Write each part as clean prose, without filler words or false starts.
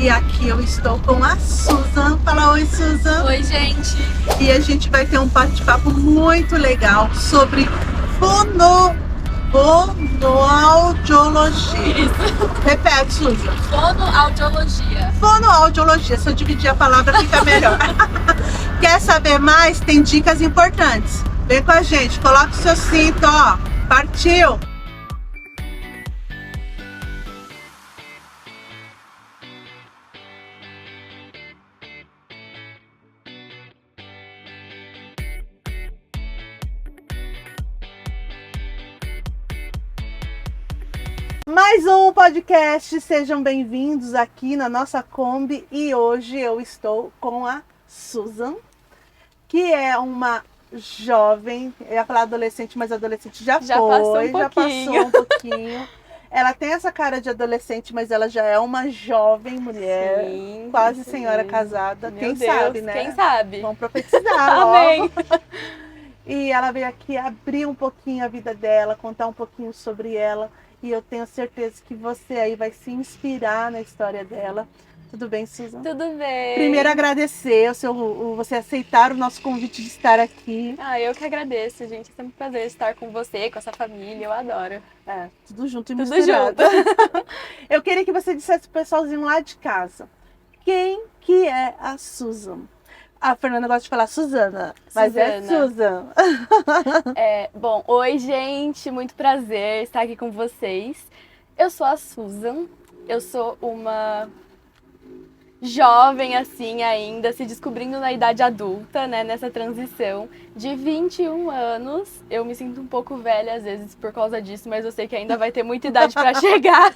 E aqui eu estou com a Susan. Fala oi, Susan. Oi, gente. E a gente vai ter um bate-papo muito legal sobre fonoaudiologia. Isso. Repete, Susan. Fonoaudiologia. Fonoaudiologia. Se eu dividir a palavra fica melhor. Quer saber mais? Tem dicas importantes. Vem com a gente. Coloca o seu cinto, ó. Partiu! Mais um podcast, sejam bem-vindos aqui na nossa Kombi e hoje eu estou com a Susan, que é uma jovem, eu ia falar adolescente, mas adolescente já passou um pouquinho. Ela tem essa cara de adolescente, mas ela já é uma jovem mulher, sim, quase sim. senhora casada. Meu Quem Deus, sabe, né? Quem sabe? Vamos profetizar, Amém. E ela veio aqui abrir um pouquinho a vida dela, contar um pouquinho sobre ela. E eu tenho certeza que você aí vai se inspirar na história dela. Tudo bem, Susan? Tudo bem. Primeiro agradecer você aceitar o nosso convite de estar aqui. Eu que agradeço, gente. É sempre um prazer estar com você, com essa família. Eu adoro. Tudo junto e Tudo misturado. junto. Eu queria que você dissesse pro pessoalzinho lá de casa. Quem que é a Susan? A Fernanda gosta de falar Suzana, mas é Susan. Bom, oi, gente. Muito prazer estar aqui com vocês. Eu sou a Susan. Eu sou uma jovem, assim, ainda, se descobrindo na idade adulta, né? Nessa transição de 21 anos. Eu me sinto um pouco velha, às vezes, por causa disso, mas eu sei que ainda vai ter muita idade para chegar.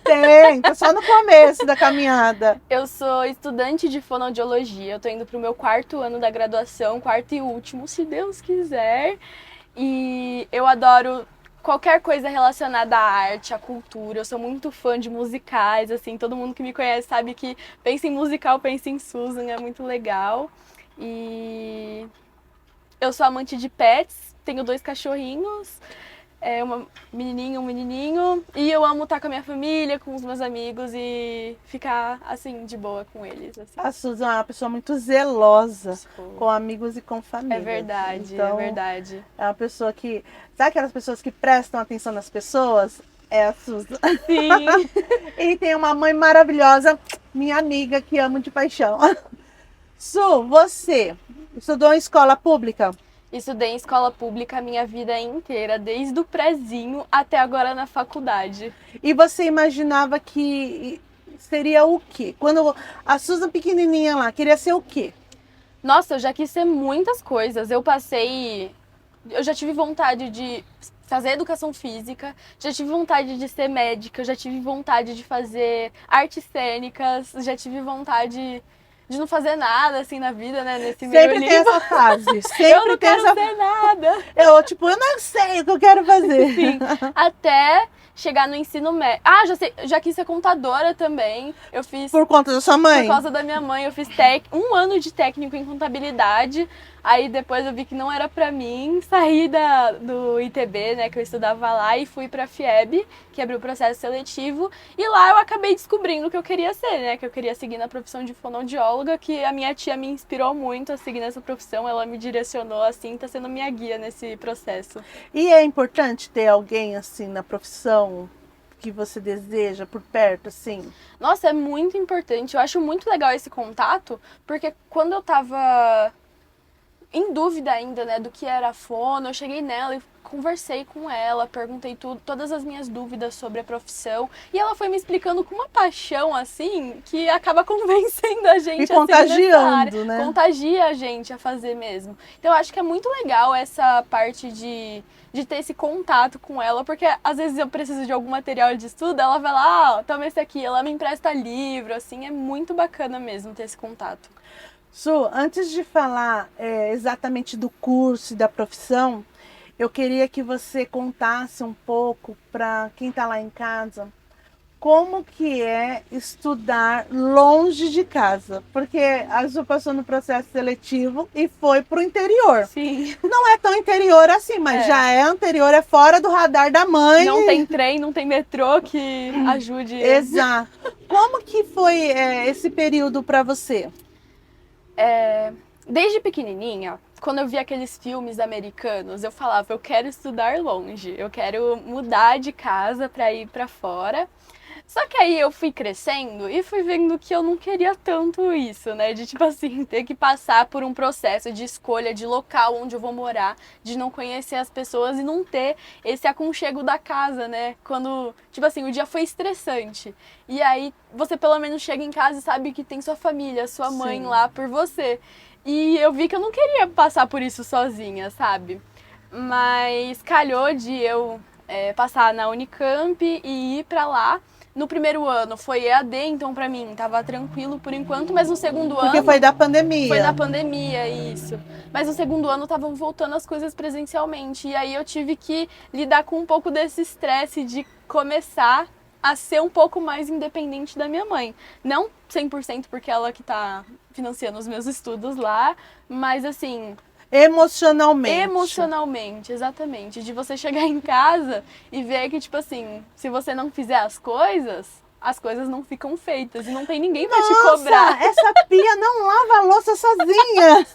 Tá só no começo da caminhada. Eu sou estudante de fonoaudiologia. Eu tô indo pro meu 4º ano da graduação, 4º e último, se Deus quiser. E eu adoro qualquer coisa relacionada à arte, à cultura. Eu sou muito fã de musicais, assim, todo mundo que me conhece sabe que pensa em musical, pensa em Susan, é muito legal. E eu sou amante de pets, tenho 2 cachorrinhos, uma menininha, um menininho, e eu amo estar com a minha família, com os meus amigos e ficar, assim, de boa com eles. Assim. A Susan é uma pessoa muito zelosa com amigos e com família. É verdade, então, é verdade. É uma pessoa que... Sabe aquelas pessoas que prestam atenção nas pessoas? É a Susan. Sim. E tem uma mãe maravilhosa, minha amiga, que amo de paixão. Su, você estudou em escola pública? Estudei em escola pública a minha vida inteira, desde o prezinho até agora na faculdade. E você imaginava que seria o quê? Quando a Susan pequenininha lá, queria ser o quê? Nossa, eu já quis ser muitas coisas. Eu já tive vontade de fazer educação física, já tive vontade de ser médica, já tive vontade de fazer artes cênicas, já tive vontade de não fazer nada assim na vida, né? Nesse meio Sempre tem essa fase. Sempre eu não quero ser nada. Eu não sei o que eu quero fazer. Sim, até chegar no ensino médio. Já quis ser contadora também. Eu fiz... Por conta da sua mãe? Por causa da minha mãe. Eu fiz 1 ano de técnico em contabilidade. Aí depois eu vi que não era pra mim. Saí do ITB, né, que eu estudava lá, e fui pra FIEB, que abriu o processo seletivo. E lá eu acabei descobrindo o que eu queria ser, né, que eu queria seguir na profissão de fonoaudióloga, que a minha tia me inspirou muito a seguir nessa profissão. Ela me direcionou, assim, tá sendo minha guia nesse processo. E é importante ter alguém, assim, na profissão que você deseja, por perto, assim? Nossa, é muito importante. Eu acho muito legal esse contato, porque quando eu tava em dúvida ainda, né, do que era a fono, eu cheguei nela e conversei com ela, perguntei todas as minhas dúvidas sobre a profissão, e ela foi me explicando com uma paixão, assim, que acaba convencendo a gente a seguir nessa área. Né? Contagia a gente a fazer mesmo. Então eu acho que é muito legal essa parte de ter esse contato com ela, porque às vezes eu preciso de algum material de estudo, ela vai lá, toma esse aqui, ela me empresta livro, assim, é muito bacana mesmo ter esse contato. Su, antes de falar exatamente do curso e da profissão, eu queria que você contasse um pouco para quem está lá em casa como que é estudar longe de casa, porque a Ju passou no processo seletivo e foi para o interior. Sim. Não é tão interior assim, mas já é anterior, é fora do radar da mãe. Não tem trem, não tem metrô que ajude. Exato. Como que foi esse período para você? Desde pequenininha, quando eu via aqueles filmes americanos, eu falava, eu quero estudar longe, eu quero mudar de casa para ir para fora. Só que aí eu fui crescendo e fui vendo que eu não queria tanto isso, né? De, tipo assim, ter que passar por um processo de escolha de local onde eu vou morar, de não conhecer as pessoas e não ter esse aconchego da casa, né? Quando, tipo assim, o dia foi estressante. E aí você pelo menos chega em casa e sabe que tem sua família, sua mãe Sim. lá por você. E eu vi que eu não queria passar por isso sozinha, sabe? Mas calhou de eu passar na Unicamp e ir pra lá. No primeiro ano foi EAD, então pra mim tava tranquilo por enquanto, mas no segundo Porque ano foi da foi da pandemia. pandemia, isso. Mas no segundo ano estavam voltando as coisas presencialmente. E aí eu tive que lidar com um pouco desse estresse de começar a ser um pouco mais independente da minha mãe. Não 100% porque ela que tá financiando os meus estudos lá, mas assim, Emocionalmente. emocionalmente, exatamente. De você chegar em casa e ver que, tipo assim, se você não fizer as coisas não ficam feitas e não tem ninguém pra te cobrar. Nossa, essa pia não lava a louça sozinha.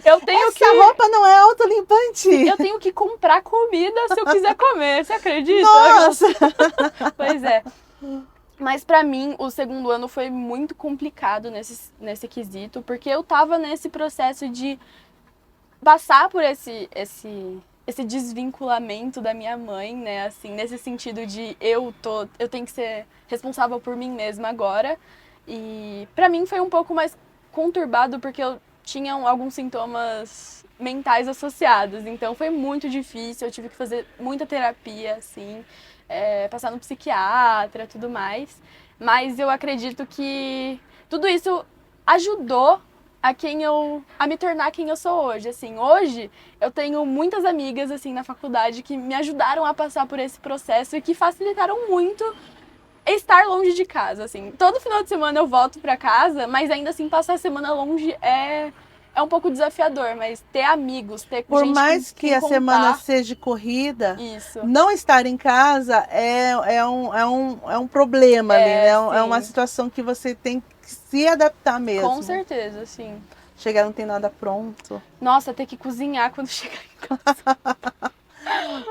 Eu tenho Essa roupa não é autolimpante. eu tenho que comprar comida se eu quiser comer, você acredita? Nossa. Pois é. Mas pra mim, o segundo ano foi muito complicado nesse quesito, porque eu tava nesse processo de passar por esse desvinculamento da minha mãe, né? Assim, nesse sentido de eu tenho que ser responsável por mim mesma agora. E pra mim foi um pouco mais conturbado porque eu tinha alguns sintomas mentais associados. Então foi muito difícil, eu tive que fazer muita terapia, assim, passar no psiquiatra, tudo mais. Mas eu acredito que tudo isso ajudou a me tornar quem eu sou hoje. Assim, hoje eu tenho muitas amigas assim na faculdade que me ajudaram a passar por esse processo e que facilitaram muito estar longe de casa, assim. Todo final de semana eu volto pra casa, mas ainda assim passar a semana longe é um pouco desafiador, mas ter amigos, ter Por gente mais com que quem a semana contar, seja corrida, isso. não estar em casa é um problema ali, né? É uma Sim, situação que você tem que se adaptar com mesmo. certeza, sim. Chegar não tem nada pronto. Nossa, ter que cozinhar quando chegar em casa.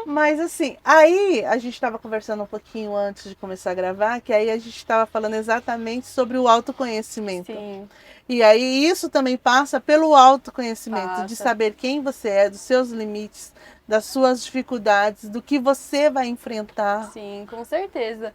Mas assim, aí a gente estava conversando um pouquinho antes de começar a gravar, que aí a gente estava falando exatamente sobre o autoconhecimento. Sim, E aí isso também passa pelo autoconhecimento, de passa. saber quem você é, dos seus limites, das suas dificuldades, do que você vai enfrentar. Sim, com certeza.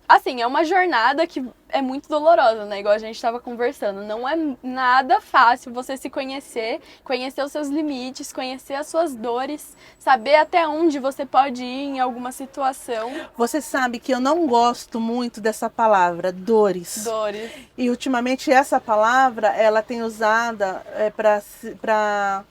Assim, é uma jornada que é muito dolorosa, né? Igual a gente estava conversando. Não é nada fácil você se conhecer, conhecer os seus limites, conhecer as suas dores, saber até onde você pode ir em alguma situação. Você sabe que eu não gosto muito dessa palavra, dores. Dores. E ultimamente essa palavra, ela tem usada para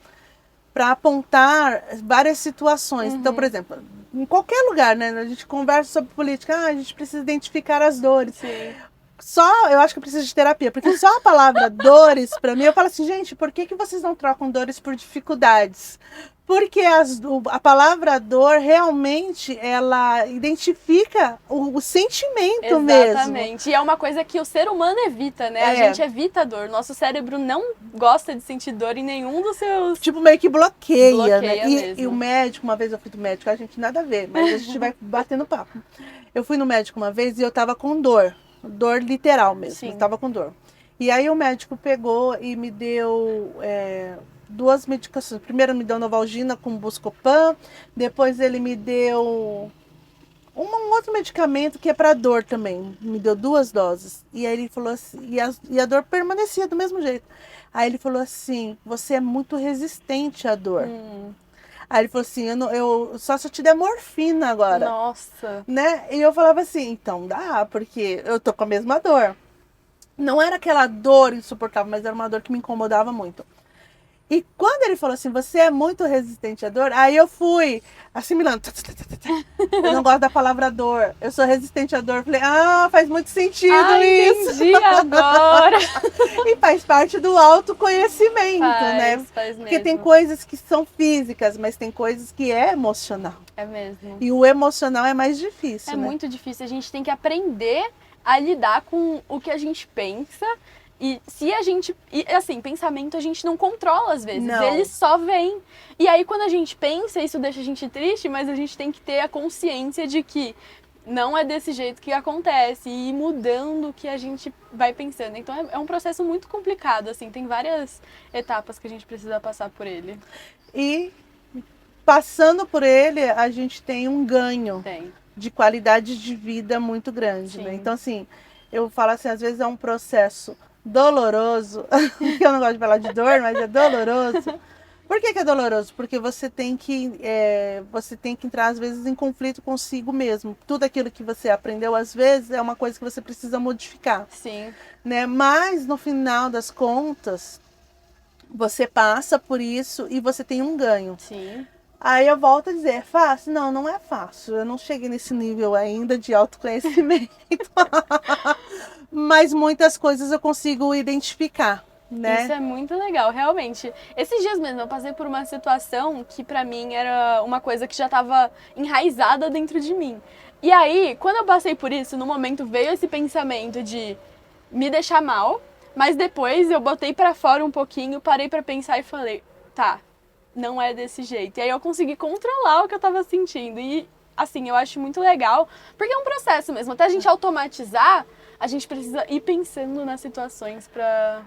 apontar várias situações. Então, por exemplo, em qualquer lugar, né? A gente conversa sobre política, a gente precisa identificar as dores. Sim. Só eu acho que eu preciso de terapia, porque só a palavra dores, para mim, eu falo assim, gente, por que vocês não trocam dores por dificuldades? Porque a palavra dor realmente ela identifica o sentimento mesmo. Exatamente. E é uma coisa que o ser humano evita, né? A É. gente evita a dor. Nosso cérebro não gosta de sentir dor em nenhum dos seus. Tipo, meio que bloqueia, né? Bloqueia mesmo. E o médico, uma vez eu fui do médico, a gente nada a ver, mas a gente vai batendo papo. Eu fui no médico uma vez e eu tava com dor literal mesmo, Sim. eu tava com dor. E aí o médico pegou e me deu duas medicações. Primeiro me deu Novalgina com Buscopan, depois ele me deu um outro medicamento que é para dor também. Me deu 2 doses. E aí ele falou assim, e a dor permanecia do mesmo jeito. Aí ele falou assim, você é muito resistente à dor. Aí ele falou assim, eu só se eu te der morfina agora. Nossa. Né? E eu falava assim, então dá, porque eu tô com a mesma dor. Não era aquela dor insuportável, mas era uma dor que me incomodava muito. E quando ele falou assim, você é muito resistente à dor, aí eu fui assimilando. Eu não gosto da palavra dor, eu sou resistente à dor. Eu falei, faz muito sentido isso. Entendi agora. E faz parte do autoconhecimento, né? Faz Porque tem mesmo. coisas que são físicas, mas tem coisas que é emocional. É mesmo. E o emocional é mais difícil, É né? muito difícil. A gente tem que aprender a lidar com o que a gente pensa. E se a gente. E, assim, pensamento a gente não controla às vezes. Não. Ele só vem. E aí, quando a gente pensa, isso deixa a gente triste, mas a gente tem que ter a consciência de que não é desse jeito que acontece. E ir mudando o que a gente vai pensando. Então é um processo muito complicado, assim. Tem várias etapas que a gente precisa passar por ele. E passando por ele, a gente tem um ganho Tem. de qualidade de vida muito grande, né? Sim. Então, assim, eu falo assim, às vezes é um processo doloroso, que eu não gosto de falar de dor, mas é doloroso. Por que é doloroso? Porque você tem que entrar, às vezes, em conflito consigo mesmo. Tudo aquilo que você aprendeu, às vezes, é uma coisa que você precisa modificar, Sim. né? Mas, no final das contas, você passa por isso e você tem um ganho. Sim. Aí eu volto a dizer, é fácil? Não, não é fácil. Eu não cheguei nesse nível ainda de autoconhecimento. Mas muitas coisas eu consigo identificar, né? Isso é muito legal, realmente. Esses dias mesmo eu passei por uma situação que pra mim era uma coisa que já tava enraizada dentro de mim. E aí, quando eu passei por isso, no momento veio esse pensamento de me deixar mal, mas depois eu botei pra fora um pouquinho, parei pra pensar e falei, tá, não é desse jeito. E aí eu consegui controlar o que eu tava sentindo. E assim, eu acho muito legal, porque é um processo mesmo. Até a gente automatizar, a gente precisa ir pensando nas situações pra...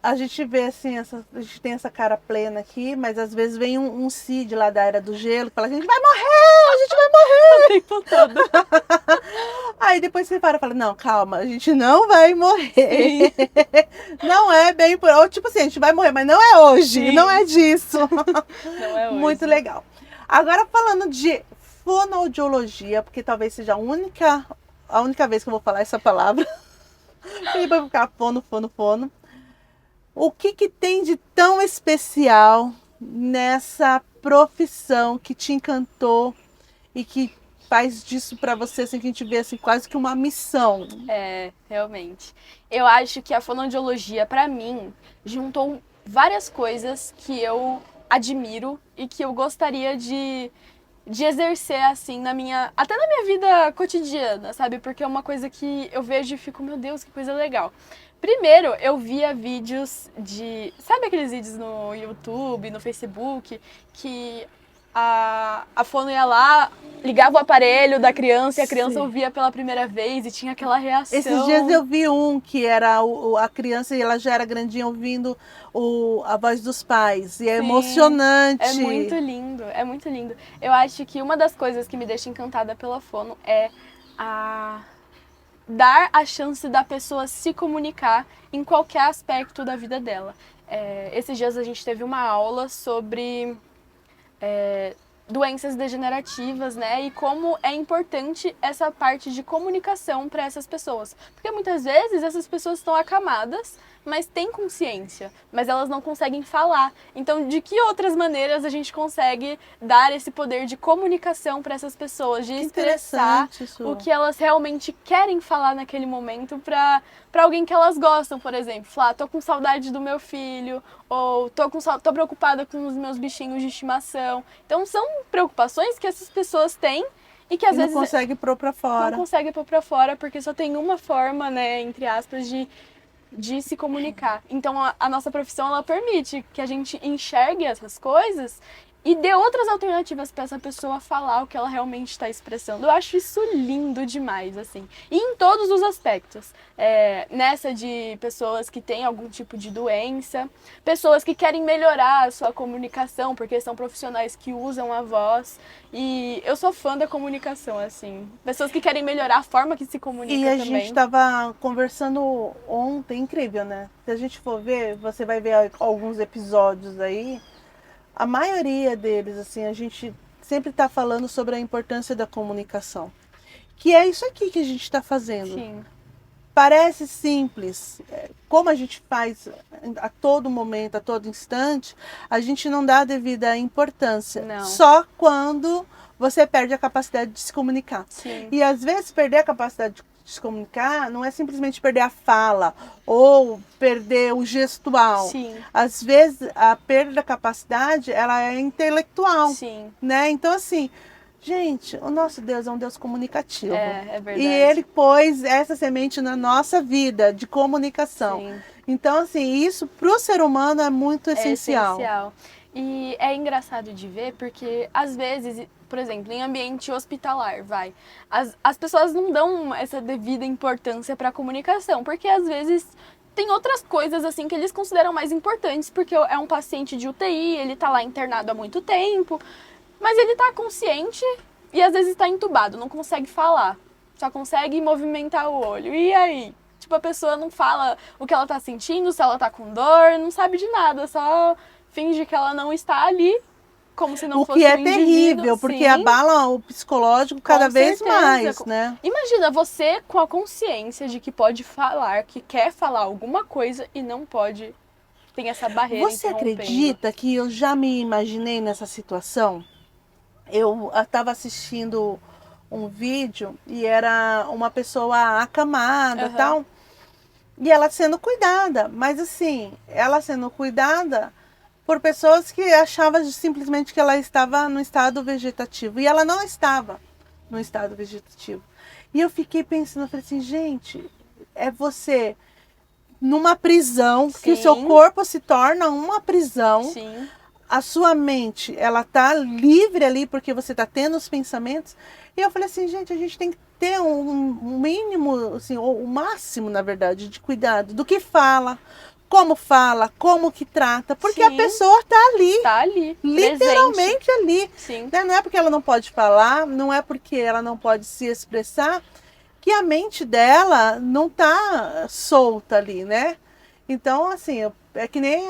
A gente vê assim, a gente tem essa cara plena aqui, mas às vezes vem um Cid lá da Era do Gelo que fala, a gente vai morrer, a gente vai morrer. O tempo todo. Aí depois você para e fala, não, calma, a gente não vai morrer. Não é bem por... Ou, tipo assim, a gente vai morrer, mas não é hoje, Sim. não é disso. Não é hoje. Muito legal. Agora falando de fonoaudiologia, porque talvez seja a única vez que eu vou falar essa palavra. E depois vou ficar fono. O que tem de tão especial nessa profissão que te encantou e que faz disso pra você, assim, que a gente vê assim, quase que uma missão? É, realmente. Eu acho que a fonoaudiologia, pra mim, juntou várias coisas que eu admiro e que eu gostaria de exercer, assim, até na minha vida cotidiana, sabe? Porque é uma coisa que eu vejo e fico, meu Deus, que coisa legal. Primeiro, eu via vídeos sabe aqueles vídeos no YouTube, no Facebook, que a fono ia lá, ligava o aparelho da criança e a criança Sim. ouvia pela primeira vez e tinha aquela reação. Esses dias eu vi um que era a criança e ela já era grandinha ouvindo a voz dos pais. E é Sim, emocionante. é muito lindo, é muito lindo. Eu acho que uma das coisas que me deixa encantada pela fono é dar a chance da pessoa se comunicar em qualquer aspecto da vida dela. Esses dias a gente teve uma aula sobre doenças degenerativas, né? E como é importante essa parte de comunicação para essas pessoas. Porque muitas vezes essas pessoas estão acamadas, mas têm consciência, mas elas não conseguem falar. Então, de que outras maneiras a gente consegue dar esse poder de comunicação para essas pessoas, de expressar o que elas realmente querem falar naquele momento para alguém que elas gostam, por exemplo. Falar, tô com saudade do meu filho, ou tô preocupada com os meus bichinhos de estimação. Então, são preocupações que essas pessoas têm e que às vezes não consegue pôr pra fora. Não consegue pôr pra fora porque só tem uma forma, né, entre aspas, de se comunicar. Então a nossa profissão, ela permite que a gente enxergue essas coisas e dê outras alternativas para essa pessoa falar o que ela realmente está expressando. Eu acho isso lindo demais, assim. E em todos os aspectos. Nessa de pessoas que têm algum tipo de doença, pessoas que querem melhorar a sua comunicação, porque são profissionais que usam a voz. E eu sou fã da comunicação, assim. Pessoas que querem melhorar a forma que se comunica também. E a gente estava conversando ontem, incrível, né? Se a gente for ver, você vai ver alguns episódios aí. A maioria deles, assim, a gente sempre está falando sobre a importância da comunicação. Que é isso aqui que a gente está fazendo. Sim. parece simples, como a gente faz a todo momento, a todo instante, a gente não dá a devida importância. Não. Só quando você perde a capacidade de se comunicar. Sim. E às vezes perder a capacidade de se comunicar não é simplesmente perder a fala ou perder o gestual. Sim. Às vezes a perda da capacidade, ela é intelectual, Sim. né? Então assim, gente, o nosso Deus é um Deus comunicativo. É verdade. E Ele pôs essa semente na nossa vida de comunicação. Sim. Então assim, isso para o ser humano é muito essencial. É essencial. E é engraçado de ver porque, às vezes, por exemplo, em ambiente hospitalar, as pessoas não dão essa devida importância para a comunicação, porque às vezes tem outras coisas assim que eles consideram mais importantes, porque é um paciente de UTI, ele tá lá internado há muito tempo, mas ele tá consciente e às vezes está entubado, não consegue falar, só consegue movimentar o olho. E aí? Tipo, a pessoa não fala o que ela tá sentindo, se ela tá com dor, não sabe de nada, só finge que ela não está ali, como se não fosse um indivíduo. O que é terrível, porque Sim. abala o psicológico cada vez mais, né? Imagina você com a consciência de que pode falar, que quer falar alguma coisa e não pode, tem essa barreira. Você acredita que eu já me imaginei nessa situação? Eu estava assistindo um vídeo e era uma pessoa acamada e tal, e ela sendo cuidada, mas assim, ela sendo cuidada por pessoas que achavam simplesmente que ela estava no estado vegetativo. E ela não estava no estado vegetativo. E eu fiquei pensando, eu falei assim, gente, é você numa prisão, que o seu corpo se torna uma prisão. Sim. A sua mente, ela tá livre ali porque você tá tendo os pensamentos. E eu falei assim, gente, a gente tem que ter um mínimo, assim, ou o máximo, na verdade, de cuidado do que fala, como que trata, porque a pessoa tá ali. Tá ali. Literalmente presente. ali. Sim. Né? Não é porque ela não pode falar, não é porque ela não pode se expressar, que a mente dela não tá solta ali, né? Então, assim, é que nem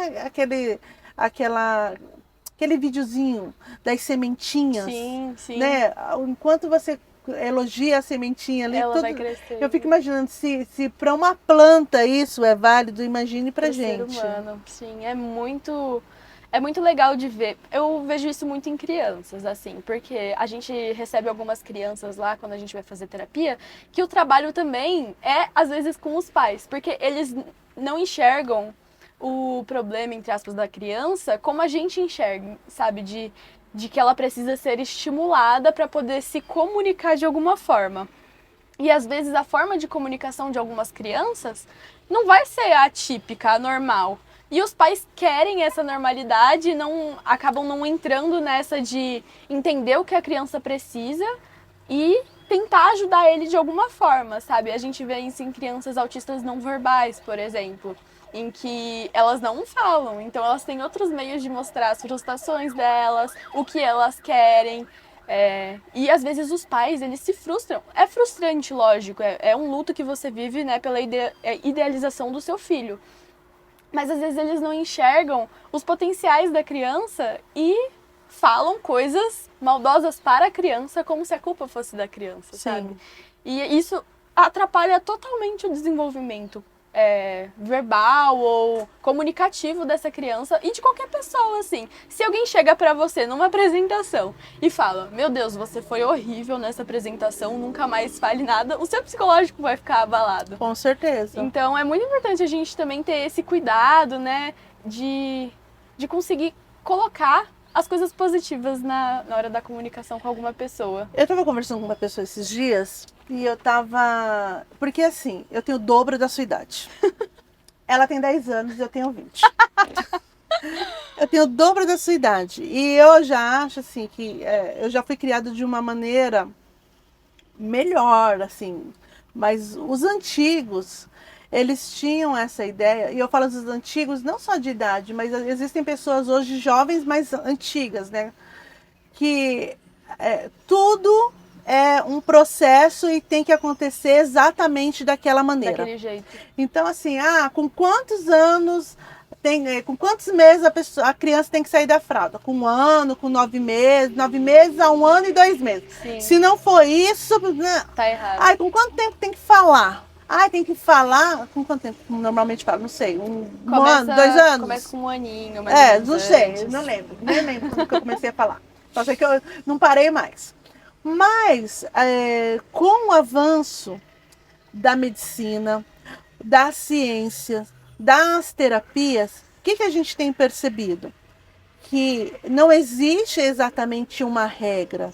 aquele videozinho das sementinhas. Sim, sim. Né? Enquanto você elogia a sementinha ali, ela vai crescer. Eu fico imaginando se para uma planta isso é válido, imagine pra gente. Ser humano. Sim, é muito legal de ver. Eu vejo isso muito em crianças, assim, porque a gente recebe algumas crianças lá quando a gente vai fazer terapia, que o trabalho também é às vezes com os pais, porque eles não enxergam o problema, entre aspas, da criança como a gente enxerga, sabe? De que ela precisa ser estimulada para poder se comunicar de alguma forma. E às vezes a forma de comunicação de algumas crianças não vai ser a típica, a normal. E os pais querem essa normalidade e acabam não entrando nessa de entender o que a criança precisa e tentar ajudar ele de alguma forma, sabe? A gente vê isso em crianças autistas não verbais, por exemplo, em que elas não falam, então elas têm outros meios de mostrar as frustrações delas, o que elas querem. E às vezes os pais, eles se frustram. É frustrante, lógico, é um luto que você vive, né, pela idealização do seu filho. Mas às vezes eles não enxergam os potenciais da criança e falam coisas maldosas para a criança como se a culpa fosse da criança, Sim. sabe? E isso atrapalha totalmente o desenvolvimento verbal ou comunicativo dessa criança e de qualquer pessoa, assim. Se alguém chega pra você numa apresentação e fala, meu Deus, você foi horrível nessa apresentação, nunca mais fale nada, o seu psicológico vai ficar abalado. Com certeza. Então é muito importante a gente também ter esse cuidado, né, de conseguir colocar as coisas positivas na hora da comunicação com alguma pessoa. Eu tava conversando com uma pessoa esses dias e eu tava... Porque assim, eu tenho o dobro da sua idade. Ela tem 10 anos e eu tenho 20. Eu tenho o dobro da sua idade. E eu já acho assim que eu já fui criada de uma maneira melhor, assim. Mas os antigos, eles tinham essa ideia, e eu falo dos antigos não só de idade, mas existem pessoas hoje jovens, mas antigas, né? Que tudo é um processo e tem que acontecer exatamente daquela maneira. Daquele jeito. Então, assim, com quantos anos, com quantos meses a criança tem que sair da fralda? Com 1 ano, com 9 meses a 1 ano e 2 meses. Sim. Se não for isso... Tá errado. Com quanto tempo tem que falar? Ah, tem que falar. Com quanto tempo normalmente fala? Não sei. Um ano, 2 anos? Começa com um aninho, mais ou Não menos sei, antes. não lembro. Nem lembro quando que eu comecei a falar. Só sei que eu não parei mais. Mas, com o avanço da medicina, da ciência, das terapias, o que a gente tem percebido? Que não existe exatamente uma regra.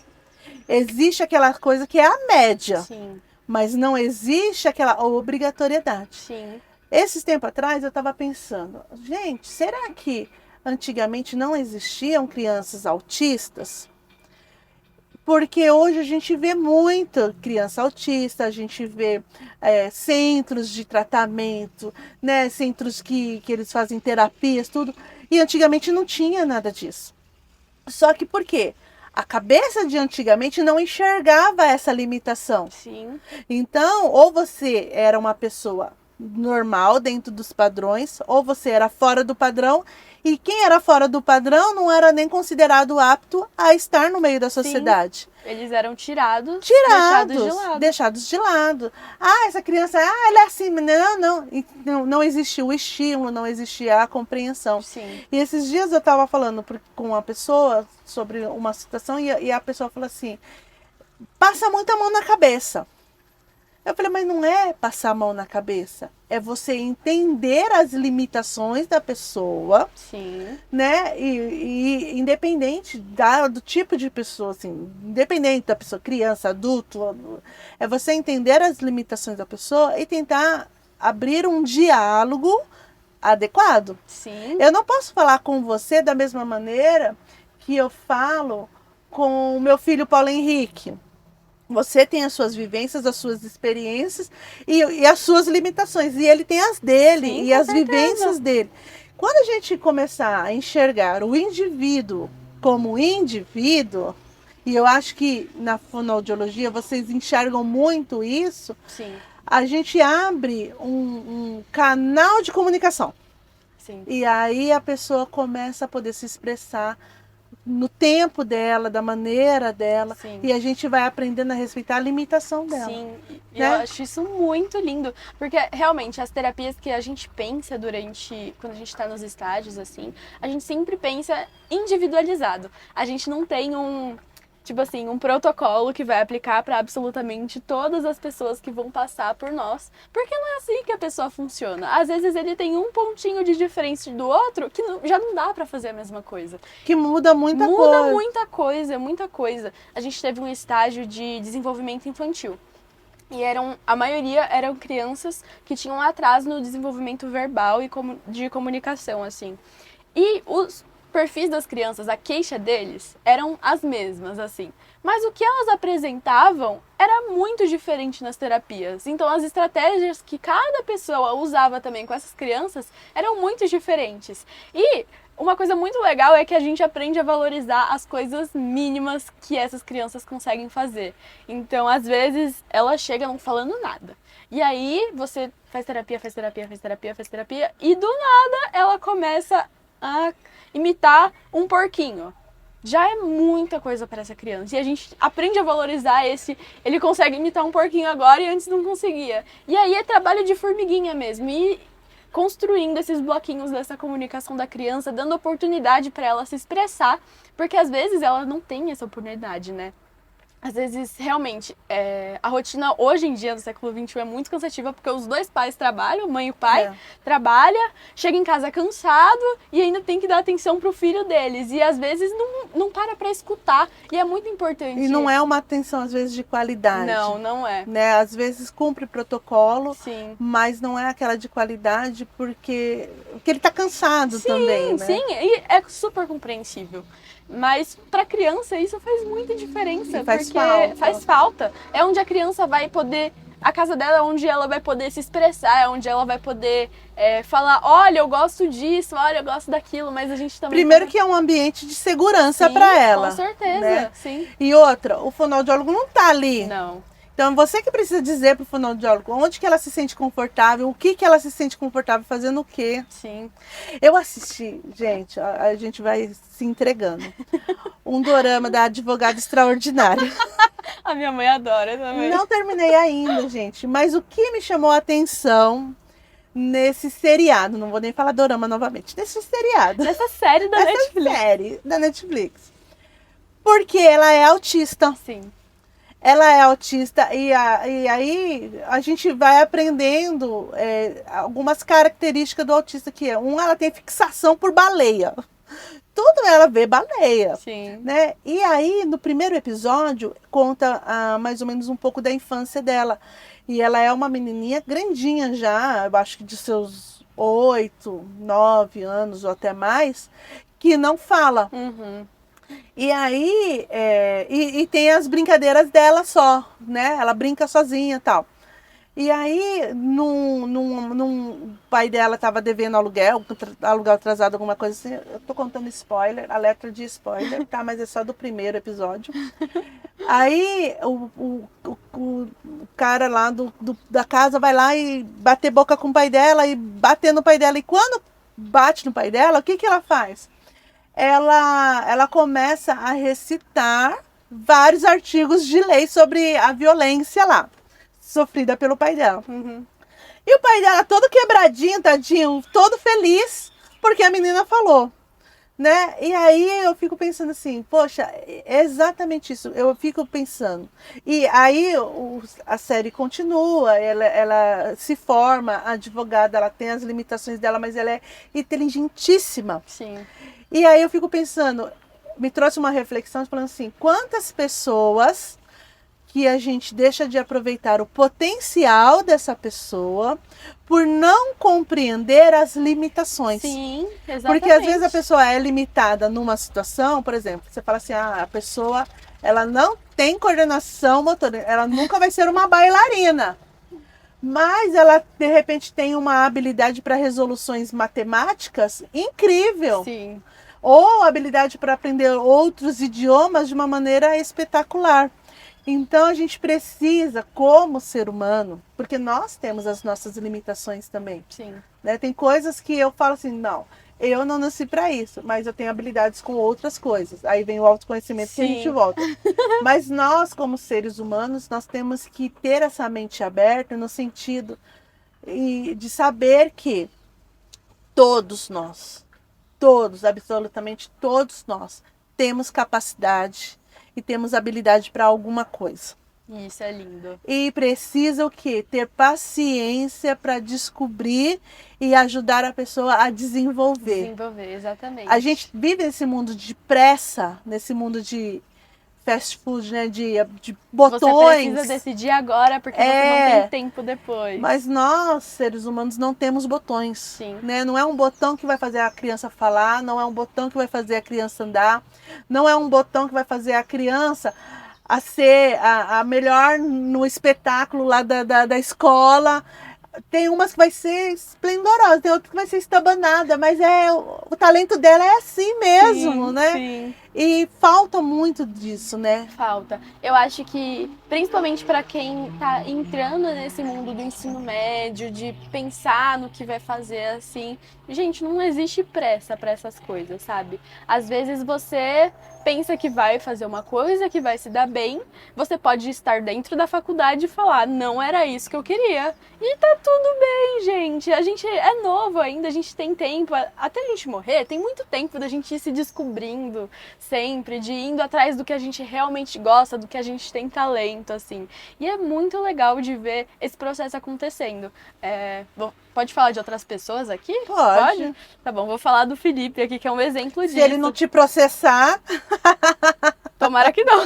Existe aquela coisa que é a média, Sim, mas não existe aquela obrigatoriedade. sim. Esses tempos atrás eu estava pensando, gente, será que antigamente não existiam crianças autistas? Porque hoje a gente vê muita criança autista, a gente vê centros de tratamento, né, centros que eles fazem terapias, tudo. E antigamente não tinha nada disso. Só que por quê? A cabeça de antigamente não enxergava essa limitação. Sim. Então, ou você era uma pessoa normal dentro dos padrões, ou você era fora do padrão, e quem era fora do padrão não era nem considerado apto a estar no meio da sociedade. Eles eram tirados, Tirados, deixados de lado. Ah, essa criança, ela é assim. Não existia o estímulo, não existia a compreensão. Sim. E esses dias eu estava falando com uma pessoa sobre uma situação e a pessoa falou assim, passa muita mão na cabeça. Eu falei, mas não é passar a mão na cabeça, é você entender as limitações da pessoa, Sim. né? E independente do tipo de pessoa, assim, independente da pessoa, criança, adulto, é você entender as limitações da pessoa e tentar abrir um diálogo adequado. Sim. Eu não posso falar com você da mesma maneira que eu falo com o meu filho Paulo Henrique. Você tem as suas vivências, as suas experiências e as suas limitações. E ele tem as dele. Sim, e as certeza. Vivências dele. Quando a gente começar a enxergar o indivíduo como indivíduo, e eu acho que na fonoaudiologia vocês enxergam muito isso, Sim. a gente abre um canal de comunicação. Sim. E aí a pessoa começa a poder se expressar no tempo dela, da maneira dela. Sim. E a gente vai aprendendo a respeitar a limitação dela. Sim, e né? eu acho isso muito lindo, porque realmente as terapias que a gente pensa quando a gente está nos estágios, assim, a gente sempre pensa individualizado. A gente não tem um protocolo que vai aplicar para absolutamente todas as pessoas que vão passar por nós. Porque não é assim que a pessoa funciona. Às vezes ele tem um pontinho de diferença do outro que já não dá para fazer a mesma coisa. Que muda muita coisa. Muda muita coisa. A gente teve um estágio de desenvolvimento infantil. E a maioria eram crianças que tinham atraso no desenvolvimento verbal e de comunicação, assim. E os perfis das crianças, a queixa deles, eram as mesmas, assim. Mas o que elas apresentavam era muito diferente nas terapias. Então, as estratégias que cada pessoa usava também com essas crianças eram muito diferentes. E uma coisa muito legal é que a gente aprende a valorizar as coisas mínimas que essas crianças conseguem fazer. Então, às vezes, elas chegam não falando nada. E aí, você faz terapia, e do nada ela começa a imitar um porquinho. Já é muita coisa para essa criança. E a gente aprende a valorizar ele consegue imitar um porquinho agora e antes não conseguia. E aí é trabalho de formiguinha mesmo. E construindo esses bloquinhos dessa comunicação da criança, dando oportunidade para ela se expressar, porque às vezes ela não tem essa oportunidade, né? Às vezes, realmente, a rotina hoje em dia, no século XXI, é muito cansativa, porque os dois pais trabalham, mãe e o pai, trabalha, chega em casa cansado e ainda tem que dar atenção pro filho deles. E às vezes não para escutar. E é muito importante. E não é uma atenção, às vezes, de qualidade. Não é. Né? Às vezes cumpre protocolo, Sim. Mas não é aquela de qualidade porque ele tá cansado também, né? Sim, e é super compreensível. Mas para criança isso faz muita diferença, faz falta. É onde a criança vai poder, a casa dela é onde ela vai poder se expressar, é onde ela vai poder falar, olha, eu gosto disso, olha, eu gosto daquilo, mas a gente também... Primeiro que é um ambiente de segurança para ela. Com certeza, né? Sim. E outra, o fonoaudiólogo não tá ali. Não. Então, você que precisa dizer pro fonoaudiólogo onde que ela se sente confortável, o que ela se sente confortável fazendo o quê. Sim. Eu assisti, gente, a gente vai se entregando, um dorama da Advogada Extraordinária. A minha mãe adora também. Não terminei ainda, gente. Mas o que me chamou a atenção nesse seriado, não vou nem falar dorama novamente, nesse seriado, Nessa série da essa Netflix. série da Netflix. Porque ela é autista. Sim. Ela é autista e aí a gente vai aprendendo algumas características do autista, que é, ela tem fixação por baleia. Tudo ela vê baleia. Sim. Né? E aí, no primeiro episódio, conta mais ou menos um pouco da infância dela. E ela é uma menininha grandinha já, eu acho que de seus 8, 9 anos ou até mais, que não fala. Uhum. E aí, e tem as brincadeiras dela só, né? Ela brinca sozinha e tal. E aí, o pai dela estava devendo aluguel atrasado, alguma coisa assim. Eu tô contando spoiler, alerta de spoiler, tá? Mas é só do primeiro episódio. Aí, o cara lá da casa vai lá e bater boca com o pai dela e bater no pai dela. E quando bate no pai dela, o que que ela faz? Ela começa a recitar vários artigos de lei sobre a violência lá, sofrida pelo pai dela. Uhum. E o pai dela todo quebradinho, tadinho, todo feliz, porque a menina falou, né? E aí eu fico pensando assim, poxa, é exatamente isso, eu fico pensando. E aí a série continua, ela se forma advogada, ela tem as limitações dela, mas ela é inteligentíssima. Sim. E aí eu fico pensando, me trouxe uma reflexão falando assim, quantas pessoas que a gente deixa de aproveitar o potencial dessa pessoa por não compreender as limitações. Sim, exatamente. Porque às vezes a pessoa é limitada numa situação, por exemplo, você fala assim, a pessoa ela não tem coordenação motora, ela nunca vai ser uma bailarina. Mas ela, de repente, tem uma habilidade para resoluções matemáticas incrível. Sim. Ou habilidade para aprender outros idiomas de uma maneira espetacular. Então a gente precisa, como ser humano, porque nós temos as nossas limitações também. Sim. Né? Tem coisas que eu falo assim, não, eu não nasci para isso, mas eu tenho habilidades com outras coisas. Aí vem o autoconhecimento. Sim. Que a gente volta. Mas nós, como seres humanos, nós temos que ter essa mente aberta no sentido de saber que todos nós, absolutamente todos nós, temos capacidade e temos habilidade para alguma coisa. Isso é lindo. E precisa o quê? Ter paciência para descobrir e ajudar a pessoa a desenvolver. Desenvolver, exatamente. A gente vive nesse mundo de pressa, nesse mundo de fast food, né? De botões. Você precisa decidir agora, porque você não tem tempo depois. Mas nós, seres humanos, não temos botões. Sim. Né? Não é um botão que vai fazer a criança falar, não é um botão que vai fazer a criança andar, não é um botão que vai fazer a criança a ser a melhor no espetáculo lá da escola. Tem umas que vai ser esplendorosa, tem outra que vai ser estabanada, mas o talento dela é assim mesmo, sim, né? Sim. E falta muito disso, né? Falta. Eu acho que, principalmente para quem tá entrando nesse mundo do ensino médio, de pensar no que vai fazer assim, gente, não existe pressa para essas coisas, sabe? Às vezes você pensa que vai fazer uma coisa, que vai se dar bem, você pode estar dentro da faculdade e falar, não era isso que eu queria. E tá tudo bem, gente. A gente é novo ainda, a gente tem tempo. Até a gente morrer, tem muito tempo da gente ir se descobrindo sempre, de indo atrás do que a gente realmente gosta, do que a gente tem talento, assim. E é muito legal de ver esse processo acontecendo. Pode falar de outras pessoas aqui? Pode. Tá bom, vou falar do Felipe aqui, que é um exemplo disso. Se ele não te processar... Tomara que não.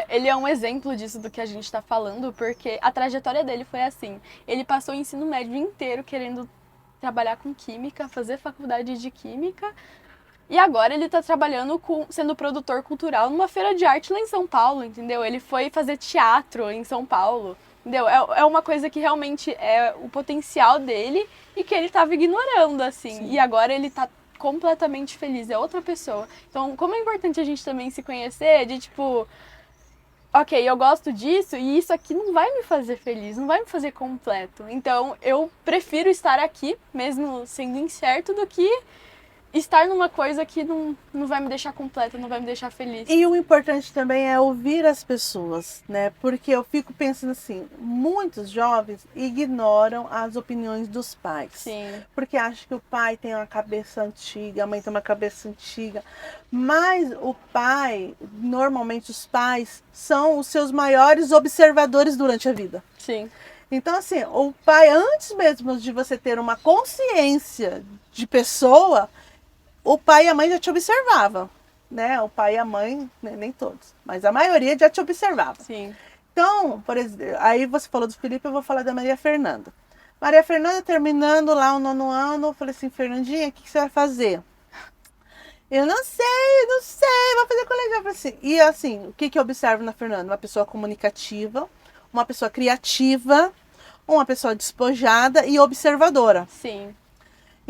Ele é um exemplo disso do que a gente tá falando, porque a trajetória dele foi assim. Ele passou o ensino médio inteiro querendo trabalhar com química, fazer faculdade de química, e agora ele tá trabalhando sendo produtor cultural numa feira de arte lá em São Paulo, entendeu? Ele foi fazer teatro em São Paulo, entendeu? É uma coisa que realmente é o potencial dele e que ele tava ignorando, assim. Sim. E agora ele tá completamente feliz, é outra pessoa. Então, como é importante a gente também se conhecer, de tipo, ok, eu gosto disso e isso aqui não vai me fazer feliz, não vai me fazer completo. Então, eu prefiro estar aqui, mesmo sendo incerto, do que estar numa coisa que não vai me deixar completa, não vai me deixar feliz. E o importante também é ouvir as pessoas, né? Porque eu fico pensando assim, muitos jovens ignoram as opiniões dos pais. Sim. Porque acham que o pai tem uma cabeça antiga, a mãe tem uma cabeça antiga. Mas o pai, normalmente os pais, são os seus maiores observadores durante a vida. Sim. Então, assim, o pai, antes mesmo de você ter uma consciência de pessoa, o pai e a mãe já te observavam, né? O pai e a mãe, né? Nem todos, mas a maioria já te observava. Sim. Então, por exemplo, aí você falou do Felipe, eu vou falar da Maria Fernanda. Maria Fernanda terminando lá o 9º ano, eu falei assim, Fernandinha, o que você vai fazer? Eu não sei, vou fazer colegial. Eu falei assim, e assim, o que eu observo na Fernanda? Uma pessoa comunicativa, uma pessoa criativa, uma pessoa despojada e observadora. Sim.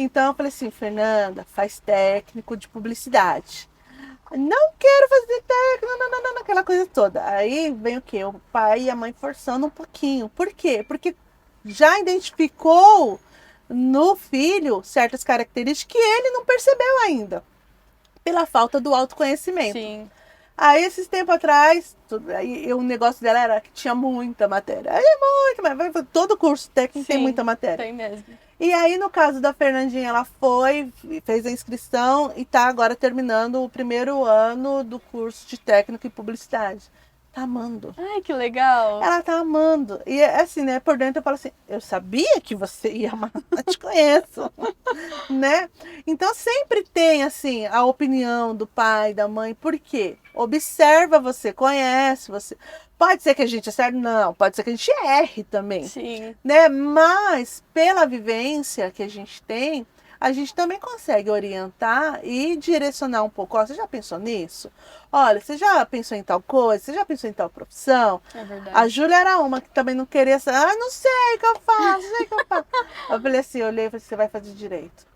Então eu falei assim, Fernanda, faz técnico de publicidade. Não quero fazer técnico, não, aquela coisa toda. Aí vem o quê? O pai e a mãe forçando um pouquinho. Por quê? Porque já identificou no filho certas características que ele não percebeu ainda. Pela falta do autoconhecimento. Sim. Aí, esses tempos atrás, o negócio dela era que tinha muita matéria. Aí é muito, mas todo curso técnico tem muita matéria. Tem mesmo. E aí, no caso da Fernandinha, ela foi, fez a inscrição e está agora terminando o 1º ano do curso de técnico em publicidade. Tá amando. Ai, que legal. Ela tá amando. E assim, né, por dentro eu falo assim, eu sabia que você ia amar, eu te conheço. Né? Então sempre tem, assim, a opinião do pai, da mãe. Por quê? Observa você, conhece você. Pode ser que a gente acerte? Não. Pode ser que a gente erre também. Sim. Né? Mas pela vivência que a gente tem, a gente também consegue orientar e direcionar um pouco. Ó, você já pensou nisso? Olha, você já pensou em tal coisa? Você já pensou em tal profissão? É verdade. A Júlia era uma que também não queria... não sei o que eu faço, não sei o que eu faço. Eu falei assim, eu olhei e falei, você vai fazer direito.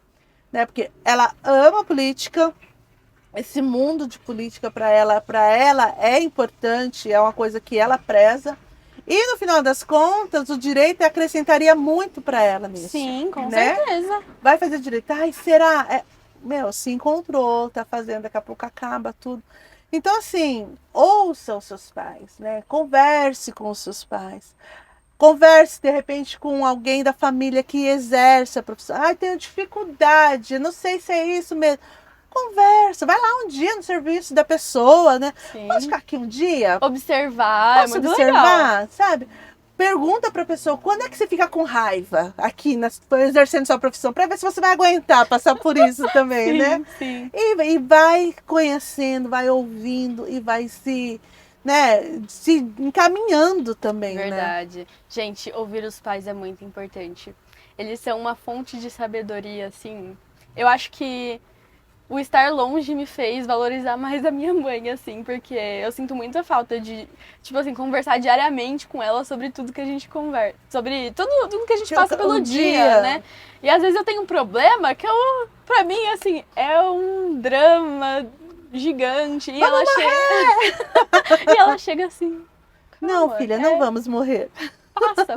Né? Porque ela ama política, esse mundo de política para ela é importante, é uma coisa que ela preza. E no final das contas, o direito acrescentaria muito para ela nisso. Sim, com né? certeza. Vai fazer direito. Ai, será? Se encontrou, tá fazendo, daqui a pouco acaba tudo. Então, assim, ouça os seus pais, né? Converse com os seus pais. Converse, de repente, com alguém da família que exerce a profissão. Ai, tenho dificuldade, não sei se é isso mesmo. Conversa, vai lá um dia no serviço da pessoa, né? Sim. Posso ficar aqui um dia? Observar, Posso é muito observar, legal. sabe? Pergunta pra pessoa, quando é que você fica com raiva aqui, exercendo sua profissão? Pra ver se você vai aguentar passar por isso também, Sim, né? sim. E vai conhecendo, vai ouvindo e vai se encaminhando também, né? Verdade. Gente, ouvir os pais é muito importante. Eles são uma fonte de sabedoria, assim. Eu acho que o estar longe me fez valorizar mais a minha mãe, assim, porque eu sinto muita falta de, tipo assim, conversar diariamente com ela sobre tudo que a gente conversa, sobre tudo que a gente passa pelo dia, né? E às vezes eu tenho um problema que pra mim, assim, é um drama gigante. E ela chega. E ela chega assim. Não, filha, não vamos morrer.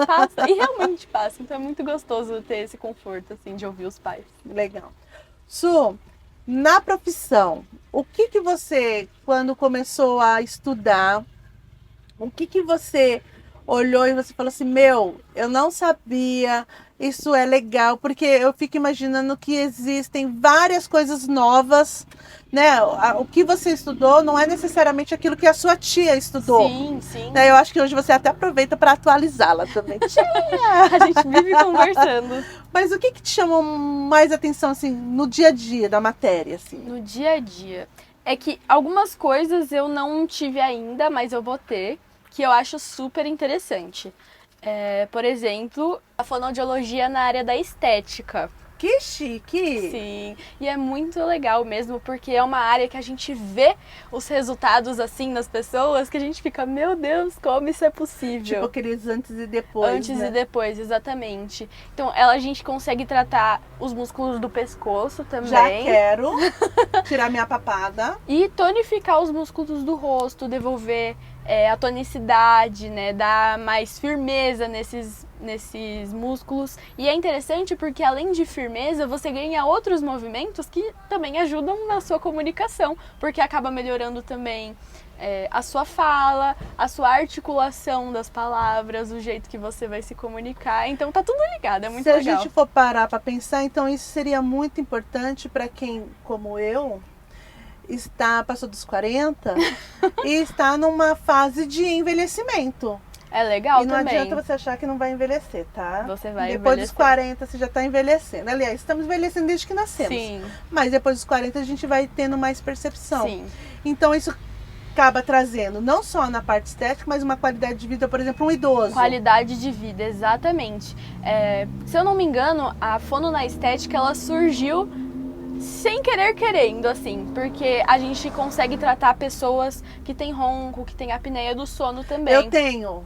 Passa. E realmente passa. Então é muito gostoso ter esse conforto, assim, de ouvir os pais. Legal. Su, na profissão, o que você, quando começou a estudar, o que você olhou e você falou assim, eu não sabia, isso é legal, porque eu fico imaginando que existem várias coisas novas, né? O que você estudou não é necessariamente aquilo que a sua tia estudou. Sim, sim. Né? Eu acho que hoje você até aproveita para atualizá-la também. A gente vive conversando. Mas o que te chamou mais atenção, assim, no dia a dia da matéria, assim? No dia a dia. É que algumas coisas eu não tive ainda, mas eu vou ter, que eu acho super interessante. Por exemplo, a fonoaudiologia na área da estética. Que chique! Sim, e é muito legal mesmo, porque é uma área que a gente vê os resultados assim nas pessoas, que a gente fica, meu Deus, como isso é possível? Tipo aqueles antes e depois, Antes né? e depois, exatamente. Então, a gente consegue tratar os músculos do pescoço também. Já quero tirar minha papada. E tonificar os músculos do rosto, devolver a tonicidade, né? Dar mais firmeza nesses músculos. E é interessante porque além de firmeza, você ganha outros movimentos que também ajudam na sua comunicação, porque acaba melhorando também a sua fala, a sua articulação das palavras, o jeito que você vai se comunicar. Então tá tudo ligado, é muito legal. Se a gente for parar para pensar, então isso seria muito importante para quem, como eu, passou dos 40 e está numa fase de envelhecimento. É legal e não também. adianta você achar que não vai envelhecer, tá? Você vai Depois envelhecer. dos 40 você já está envelhecendo. Aliás, estamos envelhecendo desde que nascemos. Sim. Mas depois dos 40 a gente vai tendo mais percepção. Sim. Então isso acaba trazendo não só na parte estética, mas uma qualidade de vida, por exemplo, um idoso. Qualidade de vida, exatamente. Se eu não me engano, a fono na estética ela surgiu sem querer querendo, assim, porque a gente consegue tratar pessoas que têm ronco, que têm apneia do sono também. Eu tenho.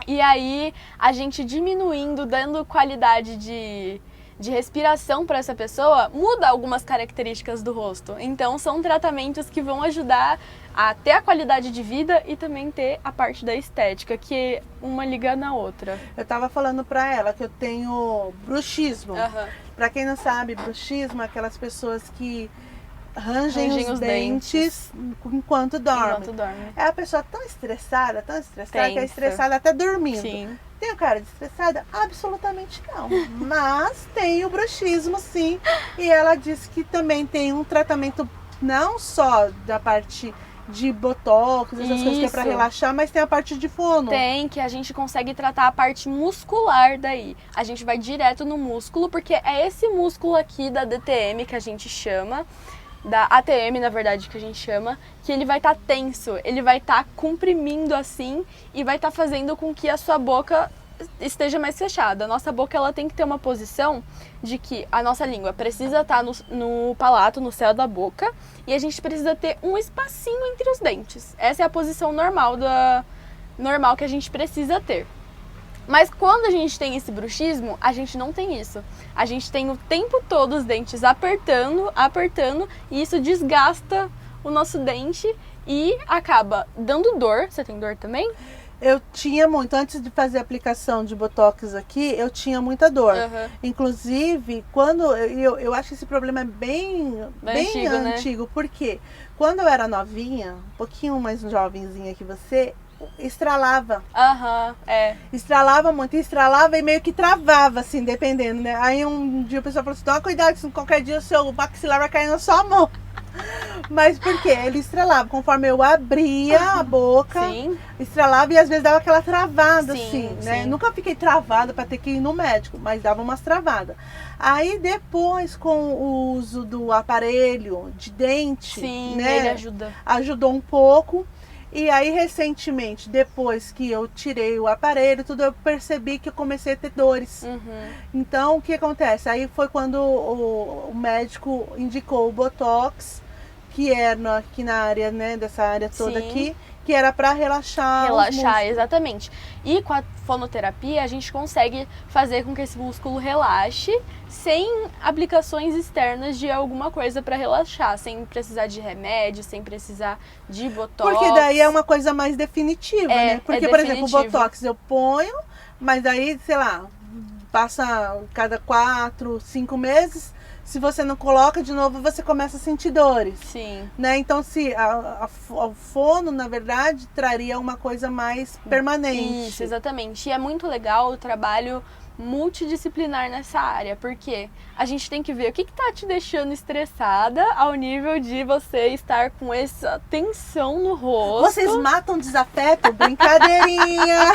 E aí, a gente diminuindo, dando qualidade de respiração para essa pessoa, muda algumas características do rosto. Então, são tratamentos que vão ajudar a ter a qualidade de vida e também ter a parte da estética, que uma liga na outra. Eu tava falando pra ela que eu tenho bruxismo. Uhum. Pra quem não sabe, bruxismo é aquelas pessoas que rangem os dentes enquanto dormem. É a pessoa tão estressada, que é estressada até dormindo. Sim. Tenho cara de estressada? Absolutamente não. Mas tenho bruxismo, sim. E ela disse que também tem um tratamento não só da parte de botox, essas coisas que é pra relaxar, mas tem a parte de fono. Tem, que a gente consegue tratar a parte muscular daí. A gente vai direto no músculo, porque é esse músculo aqui da DTM que a gente chama, da ATM, na verdade, que a gente chama, que ele vai estar tenso, ele vai estar comprimindo assim e vai estar fazendo com que a sua boca esteja mais fechada. A nossa boca ela tem que ter uma posição de que a nossa língua precisa estar no palato, no céu da boca, e a gente precisa ter um espacinho entre os dentes. Essa é a posição normal que a gente precisa ter. Mas quando a gente tem esse bruxismo, a gente não tem isso. A gente tem o tempo todo os dentes apertando, e isso desgasta o nosso dente e acaba dando dor. Você tem dor também? Eu tinha muito, antes de fazer a aplicação de botox aqui, eu tinha muita dor. Uhum. Inclusive, quando eu acho que esse problema é bem antigo, né? Porque quando eu era novinha, um pouquinho mais jovenzinha que você, estralava. Estralava muito, estralava e meio que travava, assim, dependendo, né? Aí um dia o pessoal falou assim, toma cuidado, que qualquer dia o seu maxilar vai cair na sua mão. Mas por quê? Ele estralava. Conforme eu abria a boca, sim, estralava e às vezes dava aquela travada, sim, assim, né? sim. Nunca fiquei travada pra ter que ir no médico, mas dava umas travadas. Aí depois, com o uso do aparelho de dente, sim, né? ele Ajudou um pouco. E aí, recentemente, depois que eu tirei o aparelho, tudo, eu percebi que eu comecei a ter dores. Uhum. Então, o que acontece? Aí foi quando o médico indicou o Botox, que é aqui na área, né, dessa área toda, sim, aqui, que era para relaxar os músculos. Exatamente. E com a fonoterapia, a gente consegue fazer com que esse músculo relaxe sem aplicações externas de alguma coisa para relaxar, sem precisar de remédio, sem precisar de botox. Porque daí é uma coisa mais definitiva, né? Porque, por exemplo, o botox eu ponho, mas daí, sei lá, passa cada 4, 5 meses, se você não coloca de novo, você começa a sentir dores. Sim. Né? Então, se a fono, na verdade, traria uma coisa mais permanente. Isso, exatamente. E é muito legal o trabalho multidisciplinar nessa área, porque a gente tem que ver o que tá te deixando estressada ao nível de você estar com essa tensão no rosto. Vocês matam desafeto? Brincadeirinha!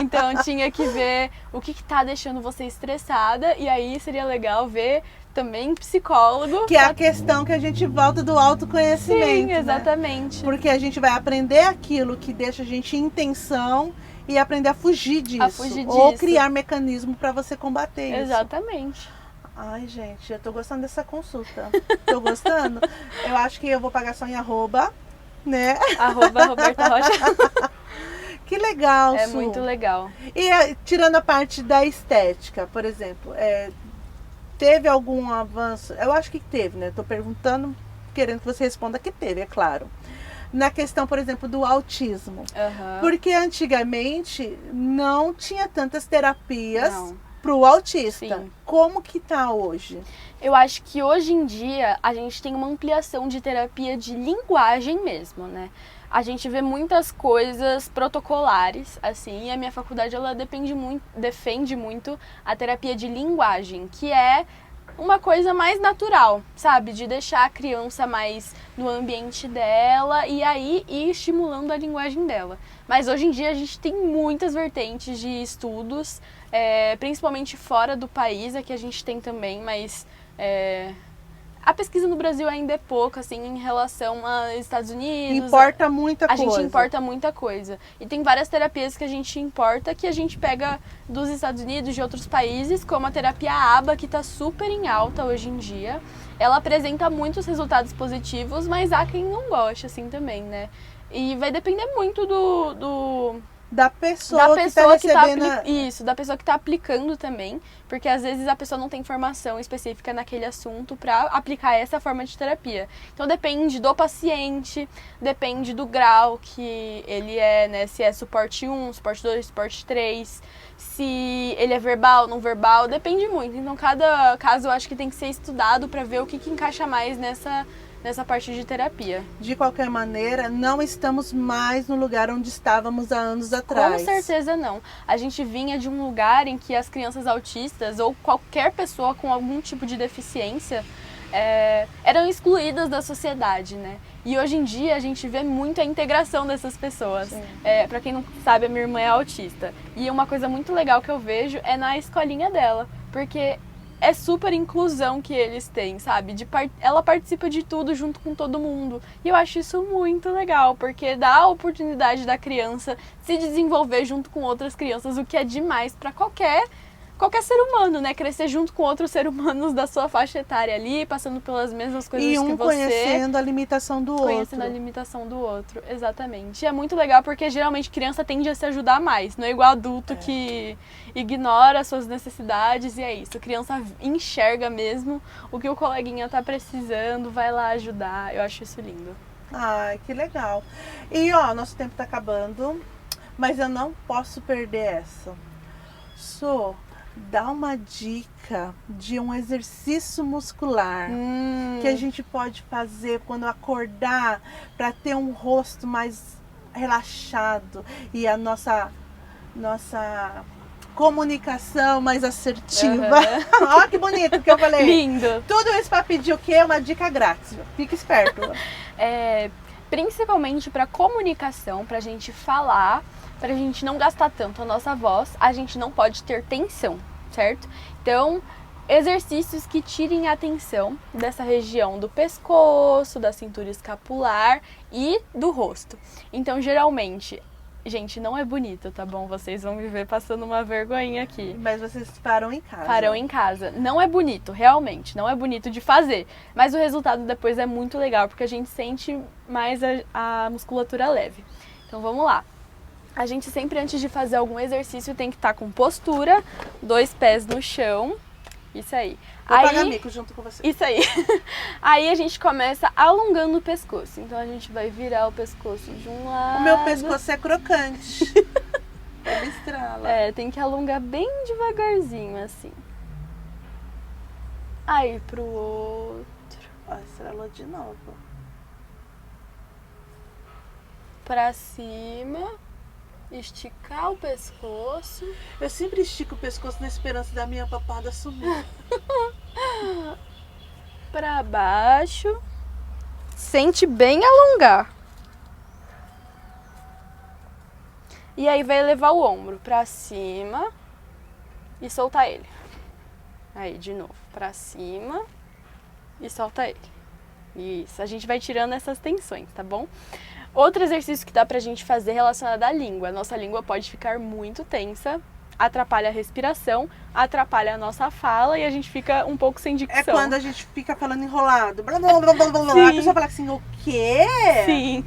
Então tinha que ver o que tá deixando você estressada, e aí seria legal ver também psicólogo. Que é a questão que a gente volta do autoconhecimento. Sim, exatamente. Né? Porque a gente vai aprender aquilo que deixa a gente em tensão e aprender a fugir disso. Ou criar mecanismo para você combater isso. Exatamente. Ai, gente, eu tô gostando dessa consulta. Tô gostando. Eu acho que eu vou pagar só em arroba, né? Arroba Roberta Rocha. Que legal, É Su. muito legal. E tirando a parte da estética, por exemplo, teve algum avanço? Eu acho que teve, né? Tô perguntando, querendo que você responda que teve, é claro. na questão, por exemplo, do autismo. Aham. Porque antigamente não tinha tantas terapias Não. para o autista. Sim. Como que tá hoje? Eu acho que hoje em dia a gente tem uma ampliação de terapia de linguagem mesmo, né? A gente vê muitas coisas protocolares, assim, e a minha faculdade ela defende muito a terapia de linguagem, que é uma coisa mais natural, sabe? De deixar a criança mais no ambiente dela e aí ir estimulando a linguagem dela. Mas hoje em dia a gente tem muitas vertentes de estudos, principalmente fora do país, aqui a gente tem também, mas a pesquisa no Brasil ainda é pouca, assim, em relação aos Estados Unidos. Importa muita coisa. A gente importa muita coisa. E tem várias terapias que a gente importa, que a gente pega dos Estados Unidos, de outros países, como a terapia ABA, que está super em alta hoje em dia. Ela apresenta muitos resultados positivos, mas há quem não goste, assim, também, né? E vai depender muito da pessoa que está recebendo... Isso, da pessoa que está aplicando também, porque às vezes a pessoa não tem informação específica naquele assunto para aplicar essa forma de terapia. Então depende do paciente, depende do grau que ele é, né? Se é suporte 1, suporte 2, suporte 3, se ele é verbal, não verbal, depende muito. Então cada caso eu acho que tem que ser estudado para ver o que encaixa mais nessa parte de terapia. De qualquer maneira, não estamos mais no lugar onde estávamos há anos atrás. Com certeza não. A gente vinha de um lugar em que as crianças autistas ou qualquer pessoa com algum tipo de deficiência eram excluídas da sociedade, né? E hoje em dia a gente vê muito a integração dessas pessoas. Pra quem não sabe, a minha irmã é autista. E uma coisa muito legal que eu vejo é na escolinha dela, porque é super inclusão que eles têm, sabe? Ela participa de tudo junto com todo mundo. E eu acho isso muito legal, porque dá a oportunidade da criança se desenvolver junto com outras crianças, o que é demais para qualquer ser humano, né? Crescer junto com outros seres humanos da sua faixa etária ali, passando pelas mesmas coisas que você. E um conhecendo a limitação do outro. Conhecendo a limitação do outro, exatamente. E é muito legal porque geralmente criança tende a se ajudar mais. Não é igual adulto que ignora as suas necessidades e é isso. A criança enxerga mesmo o que o coleguinha tá precisando, vai lá ajudar. Eu acho isso lindo. Ai, que legal. E nosso tempo tá acabando, mas eu não posso perder essa. Dá uma dica de um exercício muscular que a gente pode fazer quando acordar para ter um rosto mais relaxado e a nossa comunicação mais assertiva. Olha que bonito que eu falei. Lindo. Tudo isso para pedir o quê? Uma dica grátis. Fique esperto. Principalmente para comunicação, para a gente falar, para a gente não gastar tanto a nossa voz, a gente não pode ter tensão, certo? Então, exercícios que tirem a atenção dessa região do pescoço, da cintura escapular e do rosto. Então, geralmente, gente, não é bonito, tá bom? Vocês vão me ver passando uma vergonhinha aqui. Mas vocês param em casa. Param em casa. Não é bonito, realmente. Não é bonito de fazer. Mas o resultado depois é muito legal, porque a gente sente mais a musculatura leve. Então, vamos lá. A gente sempre, antes de fazer algum exercício, tem que estar com postura, 2 pés no chão. Isso aí. Vou pagar mico junto com você. Isso aí. Aí a gente começa alongando o pescoço. Então a gente vai virar o pescoço de um lado. O meu pescoço é crocante. Ele estrala. Tem que alongar bem devagarzinho, assim. Aí pro outro. Estralou de novo. Pra cima. Esticar o pescoço. Eu sempre estico o pescoço na esperança da minha papada sumir. Pra baixo. Sente bem alongar. E aí vai levar o ombro pra cima e soltar ele. Aí, de novo, pra cima e solta ele. Isso, a gente vai tirando essas tensões, tá bom? Outro exercício que dá pra gente fazer relacionado à língua. A nossa língua pode ficar muito tensa, atrapalha a respiração, atrapalha a nossa fala e a gente fica um pouco sem dicção. É quando a gente fica falando enrolado. Blá, blá, blá, blá, blá. A pessoa fala assim, o quê? Sim.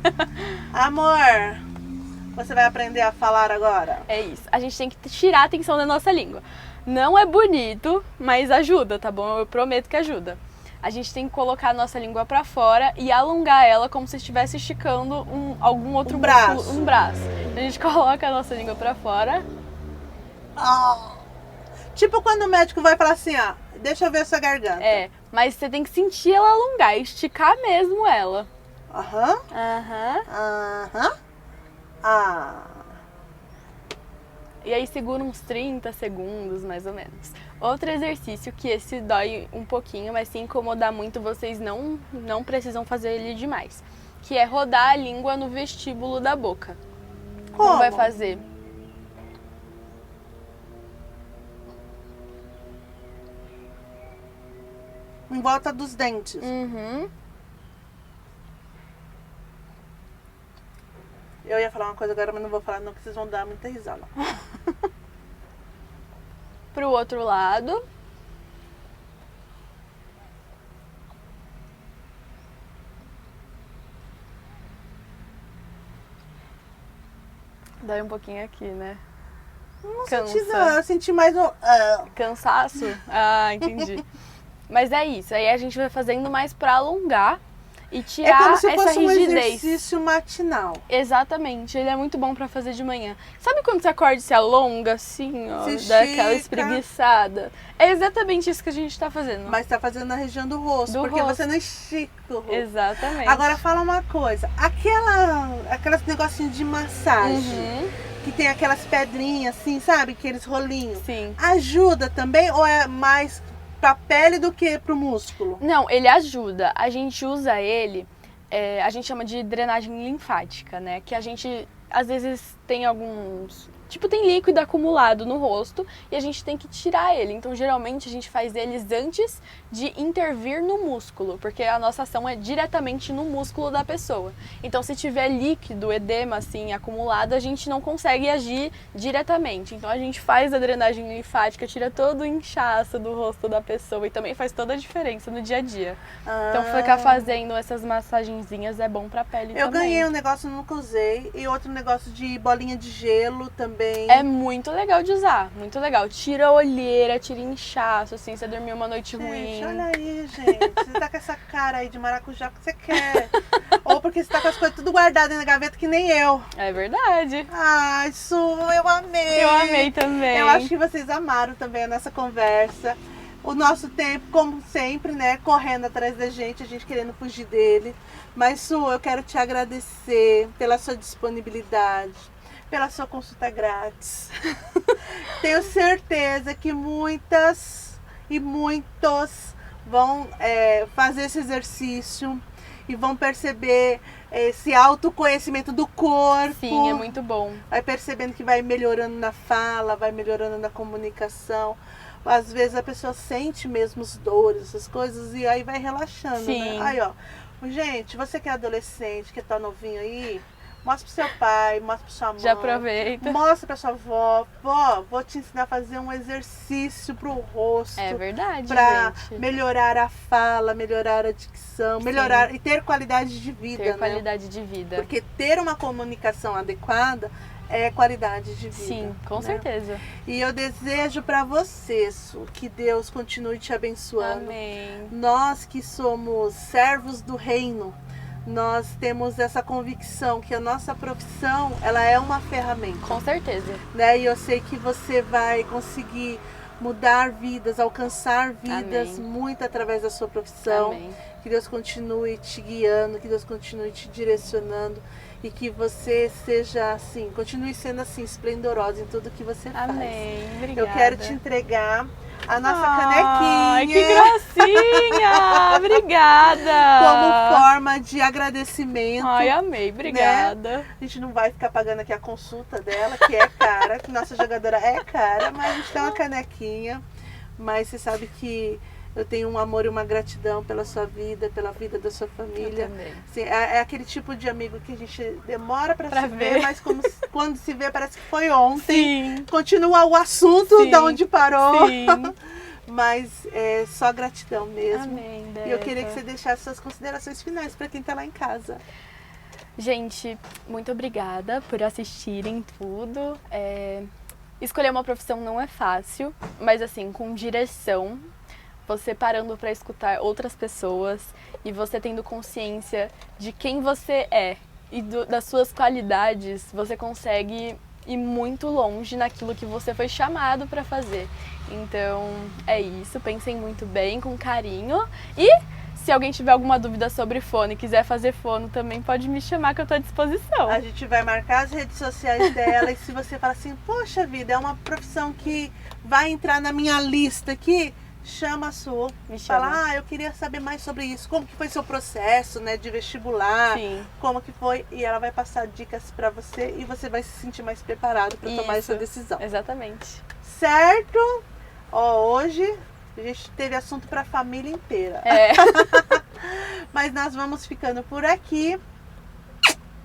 Amor, você vai aprender a falar agora? É isso. A gente tem que tirar a tensão da nossa língua. Não é bonito, mas ajuda, tá bom? Eu prometo que ajuda. a gente tem que colocar a nossa língua pra fora e alongar ela como se estivesse esticando algum outro músculo, um braço. A gente coloca a nossa língua pra fora. Tipo quando o médico vai falar assim, ó, deixa eu ver a sua garganta. Mas você tem que sentir ela alongar, esticar mesmo ela. Aham. E aí segura uns 30 segundos, mais ou menos. Outro exercício que esse dói um pouquinho, mas se incomodar muito, vocês não precisam fazer ele demais. Que é rodar a língua no vestíbulo da boca. Como vai fazer? Em volta dos dentes. Eu ia falar uma coisa agora, mas não vou falar não, que vocês vão dar muita risada. Pro outro lado. Dói um pouquinho aqui, né? Não senti não, eu senti mais um... Cansaço? Entendi. Mas é isso, aí a gente vai fazendo mais pra alongar e tirar como se essa fosse rigidez. Um exercício matinal. Exatamente, ele é muito bom pra fazer de manhã. Sabe quando você acorda e se alonga assim, ó, dá aquela espreguiçada? É exatamente isso que a gente tá fazendo. Mas tá fazendo na região do rosto, porque você não estica o rosto. Exatamente. Agora fala uma coisa, aquelas negocinhos de massagem, que tem aquelas pedrinhas assim, sabe? Aqueles rolinhos. Sim. Ajuda também ou é mais pra pele do que pro músculo? Não, ele ajuda. A gente usa ele, a gente chama de drenagem linfática, né? Que a gente, às vezes, tem alguns... Tipo, tem líquido acumulado no rosto e a gente tem que tirar ele. Então, geralmente, a gente faz eles antes de intervir no músculo, porque a nossa ação é diretamente no músculo da pessoa. Então, se tiver líquido, edema, assim, acumulado, a gente não consegue agir diretamente. Então, a gente faz a drenagem linfática, tira todo o inchaço do rosto da pessoa e também faz toda a diferença no dia a dia. Então, ficar fazendo essas massagenzinhas é bom pra pele também. Eu ganhei um negócio, nunca usei, e outro negócio de bolinha de gelo também. É muito legal de usar, muito legal. Tira a olheira, tira inchaço, assim, você dormiu uma noite ruim. Olha aí, gente. Você tá com essa cara aí de maracujá que você quer. Ou porque você tá com as coisas tudo guardadas na gaveta que nem eu. É verdade. Ai, Su, eu amei. Eu amei também. Eu acho que vocês amaram também a nossa conversa. O nosso tempo, como sempre, né, correndo atrás da gente, a gente querendo fugir dele. Mas, Su, eu quero te agradecer pela sua disponibilidade, pela sua consulta grátis. Tenho certeza que muitas e muitos vão fazer esse exercício e vão perceber esse autoconhecimento do corpo. Sim, é muito bom. Vai percebendo que vai melhorando na fala, vai melhorando na comunicação. Às vezes a pessoa sente mesmo as dores, essas coisas, e aí vai relaxando, Sim. né? Aí, ó, gente, você que é adolescente, que tá novinho aí, mostra pro seu pai, mostra pra sua mãe. Já aproveita. Mostra pra sua avó. Vó, vou te ensinar a fazer um exercício pro rosto. É verdade, pra gente. melhorar a fala, melhorar a dicção, melhorar e ter qualidade de vida, Ter né? qualidade de vida. Porque ter uma comunicação adequada é qualidade de vida. Sim, com né? certeza. E eu desejo pra você, Su, que Deus continue te abençoando. Amém. Nós que somos servos do reino, nós temos essa convicção que a nossa profissão, ela é uma ferramenta. Com certeza. Né? E eu sei que você vai conseguir mudar vidas, alcançar vidas. Amém. Muito através da sua profissão. Amém. Que Deus continue te guiando, que Deus continue te direcionando e que você seja assim, continue sendo assim, esplendorosa em tudo que você faz. Amém. Obrigada. Eu quero te entregar a nossa Ai, canequinha. que gracinha! Obrigada! Como forma de agradecimento. Ai, amei. Obrigada. Né? A gente não vai ficar pagando aqui a consulta dela, que é cara, que nossa jogadora é cara, mas a gente tem uma canequinha. Mas você sabe que eu tenho um amor e uma gratidão pela sua vida, pela vida da sua família. Eu também. Assim, é aquele tipo de amigo que a gente demora pra se ver, ver, mas quando se vê parece que foi ontem. Sim. Continua o assunto Sim. da onde parou. Sim. Mas é só gratidão mesmo. Amém, E eu queria Deca. que você deixasse suas considerações finais para quem tá lá em casa. Gente, muito obrigada por assistirem tudo. Escolher uma profissão não é fácil, mas assim, com direção, você parando para escutar outras pessoas e você tendo consciência de quem você é e das suas qualidades, você consegue ir muito longe naquilo que você foi chamado para fazer. Então, é isso. Pensem muito bem, com carinho. E se alguém tiver alguma dúvida sobre fono e quiser fazer fono, também pode me chamar que eu estou à disposição. A gente vai marcar as redes sociais dela e se você fala assim, poxa vida, é uma profissão que vai entrar na minha lista aqui, chama a Su. Me chama. Fala, eu queria saber mais sobre isso. Como que foi seu processo, né, de vestibular? Sim. Como que foi? E ela vai passar dicas para você e você vai se sentir mais preparado para tomar essa decisão. Exatamente. Certo? Ó, hoje a gente teve assunto para a família inteira. É. Mas nós vamos ficando por aqui.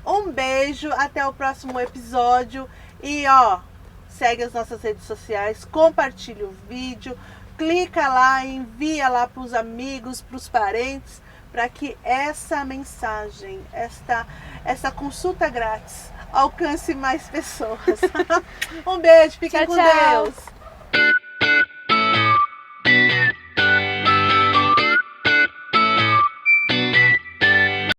Um beijo, até o próximo episódio. E ó, segue as nossas redes sociais, compartilha o vídeo, clica lá, envia lá para os amigos, para os parentes, para que essa mensagem, essa consulta grátis alcance mais pessoas. Um beijo, fiquem Tchau, com tchau. Deus.